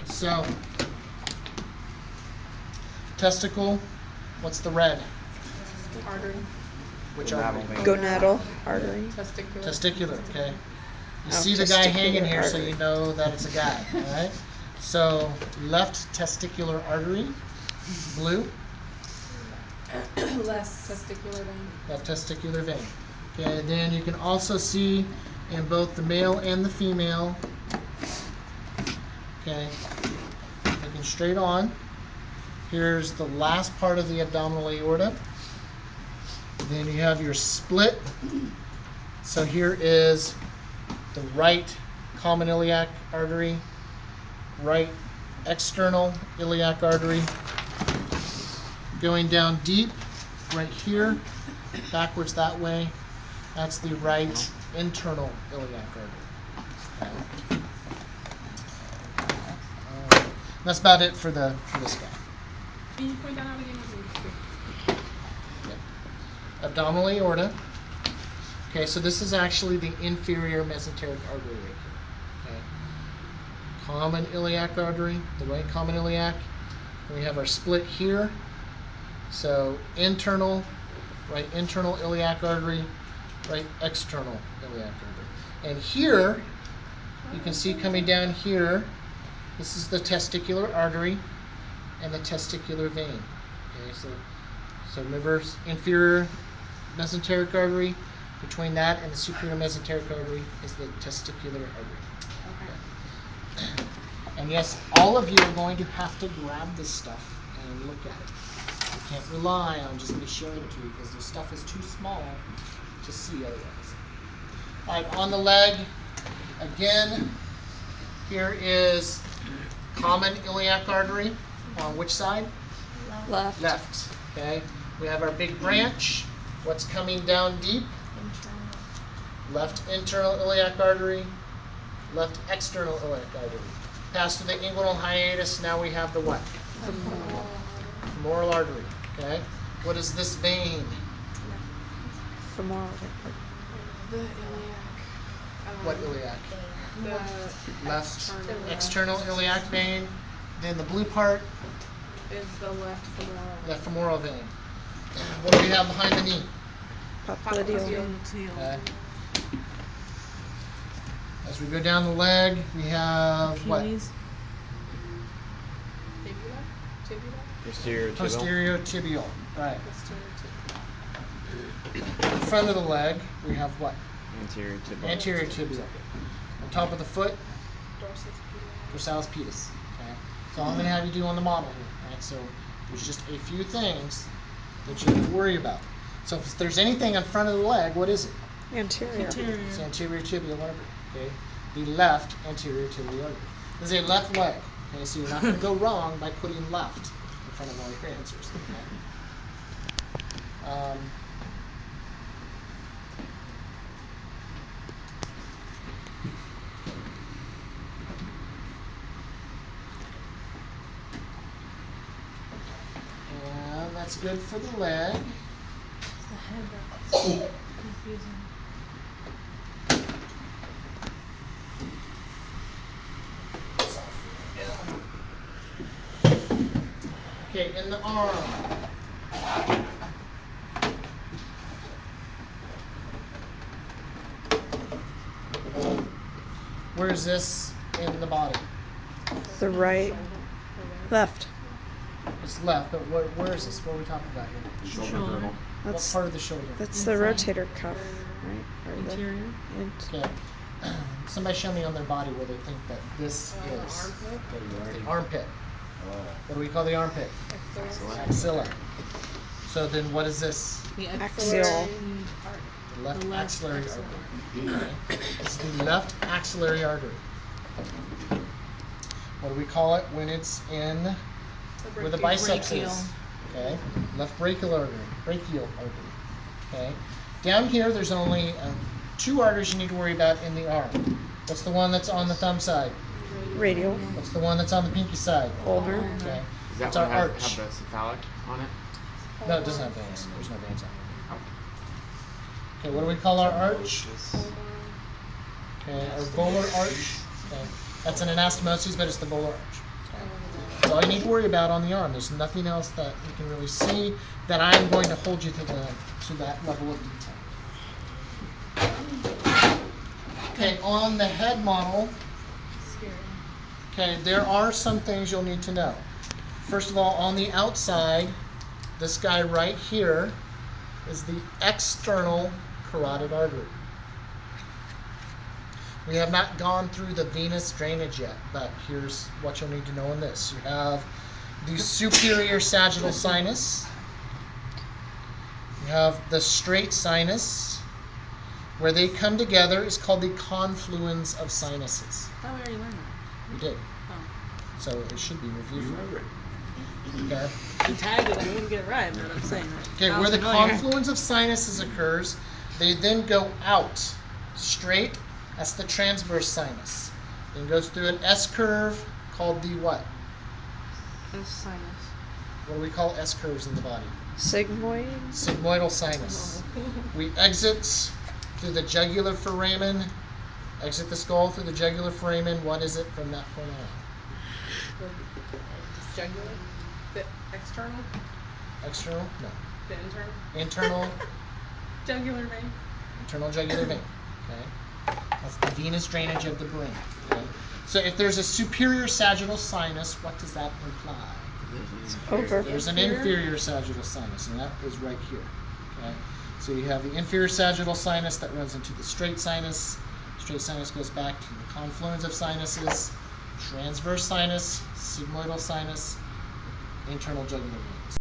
So, testicle, what's the red? Artery. Which artery? Gonadal artery. Testicular. Testicular, okay. You Oh, see the guy testicular hanging here, so artery. you know that it's a guy, all right? So, left testicular artery, blue. Left testicular vein. Left testicular vein. Okay, then you can also see in both the male and the female, okay, looking straight on. Here's the last part of the abdominal aorta. Then you have your split. So here is the right common iliac artery, right external iliac artery, going down deep right here, backwards that way. That's the right internal iliac artery. Okay. That's about it for this guy. Can you point that out again? Yep. Abdominal aorta. Okay, so this is actually the inferior mesenteric artery right here. Okay. Common iliac artery, the right common iliac. And we have our split here. So internal, right internal iliac artery, right external iliac artery. And here, you can see coming down here, this is the testicular artery and the testicular vein. Okay, so remember, inferior mesenteric artery. Between that and the superior mesenteric artery is the testicular artery. Okay. And yes, all of you are going to have to grab this stuff and look at it. You can't rely on just me showing it to you because the stuff is too small to see otherwise. All right, on the leg, again, here is common iliac artery. On which side? Left. Left. Okay. We have our big branch. What's coming down deep? Left internal iliac artery, left external iliac artery. Pass through the inguinal hiatus, now we have the what? Femoral artery. Okay. What is this vein? Femoral. The iliac. What iliac? The Left external iliac vein. Then the blue part is the left femoral. Left femoral vein. What do we have behind the knee? Popliteal. Okay. As we go down the leg, we have what? Fibula? Tibula? Posterior tibial. Posterior tibial. Right. Posterior tibula. In front of the leg, we have what? Anterior tibial. Anterior tibial. On top of the foot, Dorsalis pedis. dorsalis pedis. Okay. So all I'm going to have you do on the model here. Right. So there's just a few things that you have to worry about. So if there's anything in front of the leg, what is it? Anterior. It's anterior tibial artery. Okay. The left anterior tibial artery. This is a left leg. Okay. So you're not going to go wrong by putting left in front of all your answers. Okay. And that's good for the leg. It's the head that's confusing. Okay, in the arm. Where is this in the body? The right. Left. It's left, but where is this? What are we talking about here? Shoulder girdle. What That's part of the shoulder? that's the rotator cuff, right? Or Interior. Okay. Somebody show me on their body where they think that this is. Armpit. The armpit. What do we call the armpit? Axilla. So then what is this? The Axial. The left The left axillary axillary. artery. Okay. This is the left axillary artery. What do we call it when it's in where the biceps brachial. is? Okay. Left brachial artery. Brachial artery. Okay. Down here, there's only two arteries you need to worry about in the arm. What's the one that's on the thumb side? Radial. What's the one that's on the pinky side? Ulnar. Okay. Does that It's one our have arch. the cephalic on it? No, it doesn't have veins. There's no veins on it. Okay, what do we call our arch? Okay, our volar arch. Okay. That's an anastomosis, but it's the volar arch. That's all you need to worry about on the arm. There's nothing else that you can really see that I'm going to hold you to that level of detail. Okay, on the head model, Scary. okay, there are some things you'll need to know. First of all, on the outside, this guy right here is the external carotid artery. We have not gone through the venous drainage yet, but here's what you'll need to know in this. You have the superior sagittal sinus. You have the straight sinus. Where they come together is called the confluence of sinuses. I thought we already learned that. We did. Oh. So it should be reviewed. Remember it. Okay. You tagged it, I wouldn't get it right, but I'm saying that. Okay, where the confluence of sinuses occurs, they then go out straight. That's the transverse sinus. Then goes through an S curve called the what? Sinus. What do we call S curves in the body? Sigmoid. Sigmoidal sinus. We exit through the jugular foramen, exit the skull through the jugular foramen. What is it from that point on? Just jugular? The external? External? No. The internal? Internal. Jugular vein? Internal jugular vein. Okay. That's the venous drainage of the brain. Okay. So if there's a superior sagittal sinus, what does that imply? Over. There's an inferior sagittal sinus, and that is right here. Okay. So you have the inferior sagittal sinus that runs into the straight sinus. Straight sinus goes back to the confluence of sinuses. Transverse sinus, sigmoidal sinus, internal jugular veins.